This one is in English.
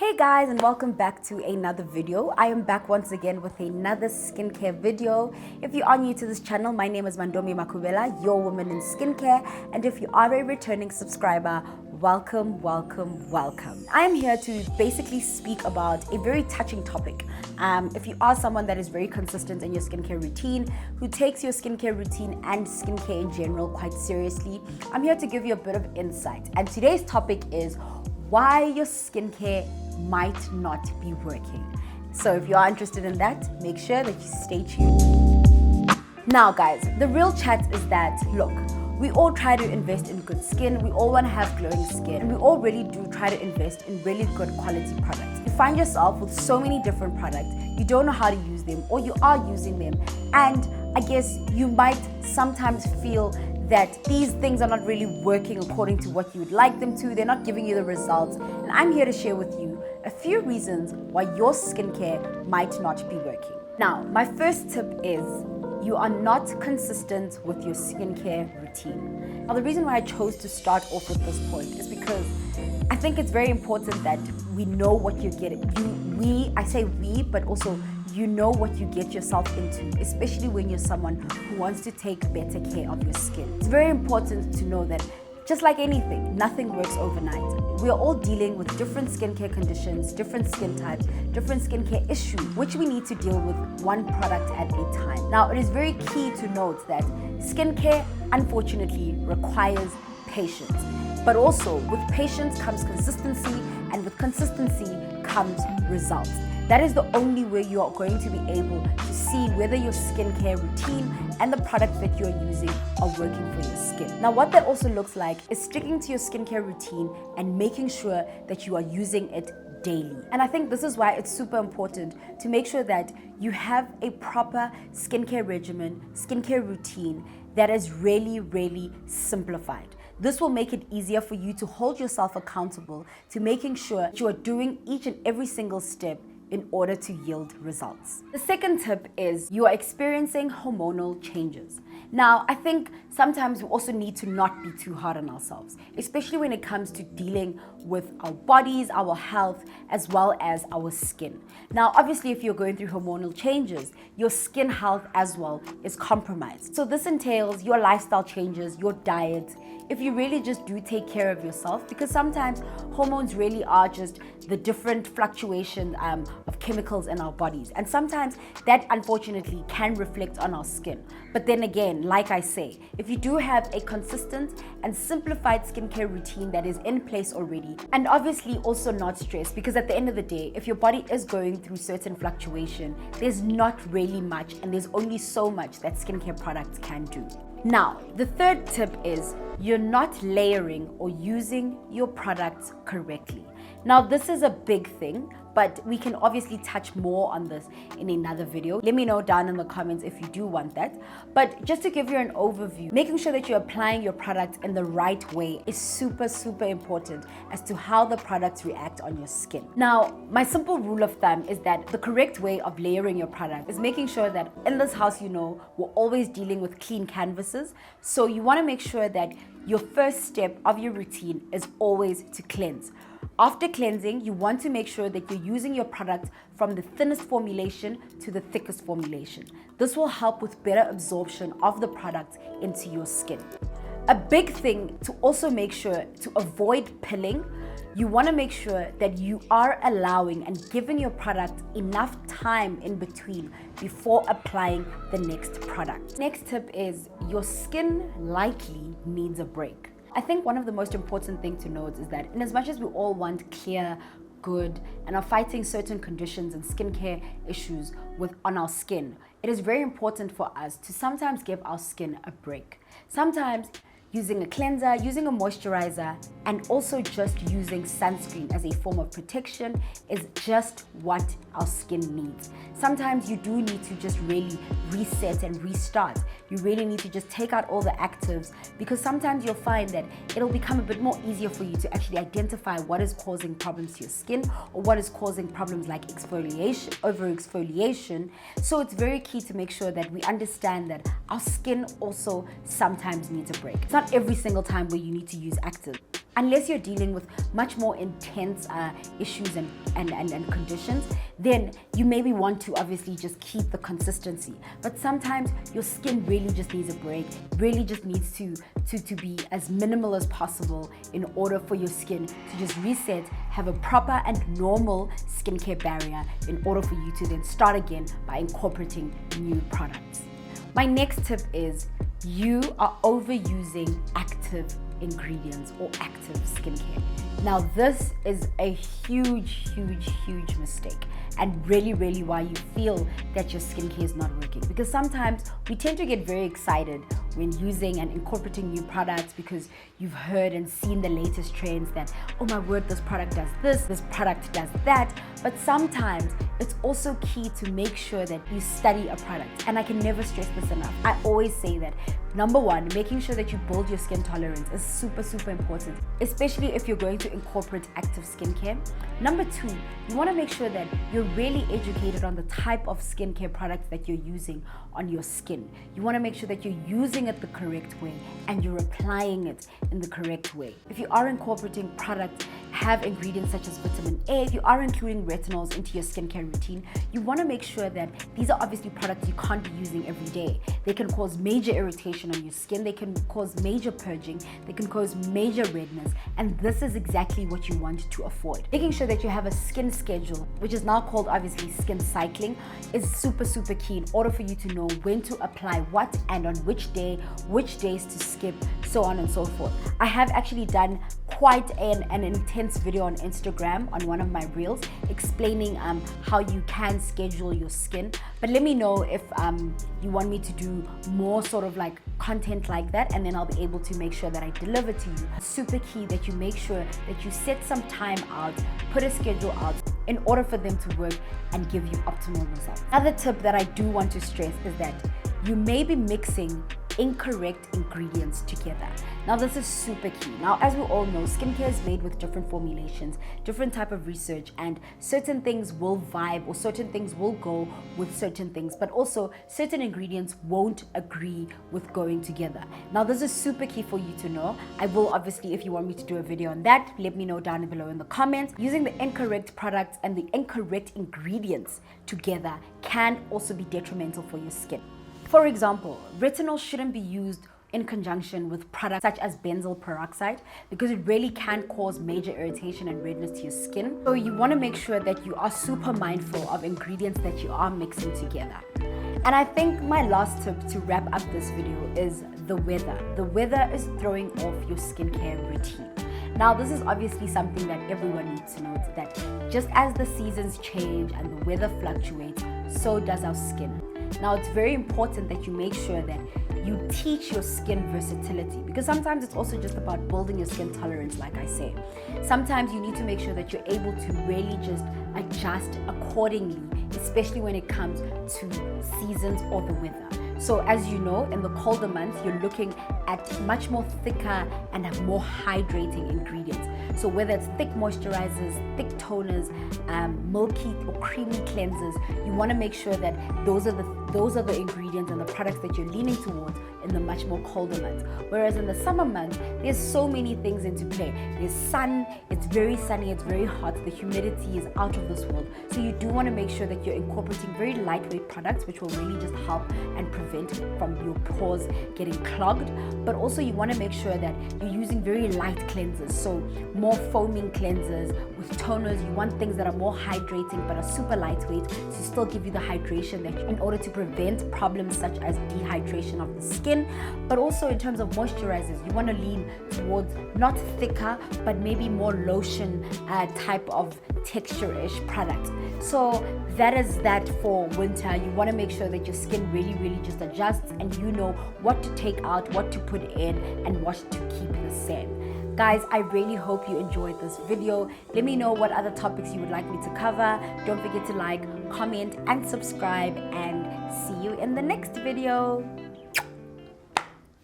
Hey guys, and welcome back to another video. I am back once again with another skincare video. If you are new to this channel, my name is Mandomi Makubela, your woman in skincare, and if you are a returning subscriber, welcome. I am here to basically speak about a very touching topic. If you are someone that is very consistent in your skincare routine, who takes your skincare routine and skincare in general quite seriously, I'm here to give you a bit of insight. And today's topic is why your skincare might not be working. So if you are interested in that, make sure that you stay tuned. Now guys, the real chat is that, look, we all try to invest in good skin, we all want to have glowing skin, and we all really do try to invest in really good quality products. You find yourself with so many different products, you don't know how to use them, or you are using them, and I guess you might sometimes feel that these things are not really working according to what you would like them to. They're not giving you the results. And I'm here to share with you a few reasons why your skincare might not be working. Now, my first tip is you are not consistent with your skincare routine. Now, the reason why I chose to start off with this point is because I think it's very important that we know what you're getting. I say we, but also you know what you get yourself into, especially when you're someone who wants to take better care of your skin. It's very important to know that just like anything, nothing works overnight. We are all dealing with different skincare conditions, different skin types, different skincare issues, which we need to deal with one product at a time. Now, it is very key to note that skincare, unfortunately, requires patience. But also, with patience comes consistency, and with consistency comes results. That is the only way you are going to be able to see whether your skincare routine and the products that you're using are working for your skin. Now, what that also looks like is sticking to your skincare routine and making sure that you are using it daily. And I think this is why it's super important to make sure that you have a proper skincare regimen, skincare routine that is really simplified. This will make it easier for you to hold yourself accountable to making sure that you are doing each and every single step in order to yield results. The second tip is you are experiencing hormonal changes. Now, I think sometimes we also need to not be too hard on ourselves, especially when it comes to dealing with our bodies, our health, as well as our skin. Now, obviously, if you're going through hormonal changes, your skin health as well is compromised. So this entails your lifestyle changes, your diet, if you really just do take care of yourself, because sometimes hormones really are just the different fluctuation of chemicals in our bodies. And sometimes that unfortunately can reflect on our skin. But then again, like I say, if you do have a consistent and simplified skincare routine that is in place already, and obviously also not stressed, because at the end of the day, if your body is going through certain fluctuation, there's not really much, and there's only so much that skincare products can do. Now, the third tip is you're not layering or using your products correctly. Now, this is a big thing, but we can obviously touch more on this in another video. Let me know down in the comments if you do want that. But just to give you an overview, making sure that you're applying your product in the right way is super important as to how the products react on your skin. Now, my simple rule of thumb is that the correct way of layering your product is making sure that in this house, you know, we're always dealing with clean canvases. So you want to make sure that your first step of your routine is always to cleanse. After cleansing, you want to make sure that you're using your product from the thinnest formulation to the thickest formulation. This will help with better absorption of the product into your skin. A big thing to also make sure to avoid pilling, you want to make sure that you are allowing and giving your product enough time in between before applying the next product. Next tip is your skin likely needs a break. I think one of the most important things to note is that in as much as we all want clear, good, and are fighting certain conditions and skincare issues on our skin, it is very important for us to sometimes give our skin a break. Sometimes using a cleanser, using a moisturizer, and also just using sunscreen as a form of protection is just what our skin needs. Sometimes you do need to just really reset and restart. You really need to just take out all the actives, because sometimes you'll find that it'll become a bit more easier for you to actually identify what is causing problems to your skin or what is causing problems like exfoliation, overexfoliation. So it's very key to make sure that we understand that our skin also sometimes needs a break. It's not every single time where you need to use active. Unless you're dealing with much more intense issues and conditions, then you maybe want to obviously just keep the consistency. But sometimes your skin really just needs a break, really just needs to be as minimal as possible in order for your skin to just reset, have a proper and normal skincare barrier in order for you to then start again by incorporating new products. My next tip is you are overusing active ingredients or active skincare. Now this is a huge mistake, and really why you feel that your skincare is not working, because sometimes we tend to get very excited when using and incorporating new products because you've heard and seen the latest trends that, oh my word, this product does this product does that. But sometimes it's also key to make sure that you study a product, and I can never stress this enough. I always say that number one, making sure that you build your skin tolerance is super important, especially if you're going to incorporate active skincare. Number two, you want to make sure that you're really educated on the type of skincare products that you're using on your skin. You want to make sure that you're using it the correct way and you're applying it in the correct way. If you are incorporating products have ingredients such as vitamin A, if you are including retinols into your skincare routine, you want to make sure that these are obviously products you can't be using every day. They can cause major irritation on your skin, they can cause major purging, they can cause major redness, and this is exactly what you want to avoid. Making sure that you have a skin schedule, which is now called obviously skin cycling, is super key in order for you to know when to apply what and on which day, which days to skip, so on and so forth. I have actually done quite an intense video on Instagram on one of my reels explaining how you can schedule your skin. But let me know if you want me to do more sort of like content like that, and then I'll be able to make sure that I deliver to you. It's super key that you make sure that you set some time out, put a schedule out in order for them to work and give you optimal results. Another tip that I do want to stress is that you may be mixing incorrect ingredients together. Now this is super key. Now, as we all know, skincare is made with different formulations, different type of research, and certain things will vibe or certain things will go with certain things, but also certain ingredients won't agree with going together. Now this is super key for you to know. I will obviously, if you want me to do a video on that, let me know down below in the comments. Using the incorrect products and the incorrect ingredients together can also be detrimental for your skin. For example, retinol shouldn't be used in conjunction with products such as benzoyl peroxide because it really can cause major irritation and redness to your skin. So you want to make sure that you are super mindful of ingredients that you are mixing together. And I think my last tip to wrap up this video is the weather. The weather is throwing off your skincare routine. Now, this is obviously something that everyone needs to know, that just as the seasons change and the weather fluctuates, so does our skin. Now, it's very important that you make sure that you teach your skin versatility, because sometimes it's also just about building your skin tolerance, like I say. Sometimes you need to make sure that you're able to really just adjust accordingly, especially when it comes to seasons or the weather. So as you know, in the colder months, you're looking at much more thicker and more hydrating ingredients. So whether it's thick moisturizers, thick toners, milky or creamy cleansers, you want to make sure that those are the ingredients and the products that you're leaning towards in the much more colder months. Whereas in the summer months, there's so many things into play. There's sun, it's very sunny, it's very hot, the humidity is out of this world. So you do want to make sure that you're incorporating very lightweight products, which will really just help and prevent from your pores getting clogged. But also you want to make sure that you're using very light cleansers, so more foaming cleansers with toners. You want things that are more hydrating but are super lightweight to still give you the hydration that in order to prevent problems such as dehydration of the skin. But also in terms of moisturizers, you want to lean towards not thicker but maybe more lotion type of texture-ish product. So that is that for winter. You want to make sure that your skin really just adjusts and you know what to take out, what to put in, and what to keep the same. Guys, I really hope you enjoyed this video. Let me know what other topics you would like me to cover. Don't forget to like, comment, and subscribe, and see you in the next video.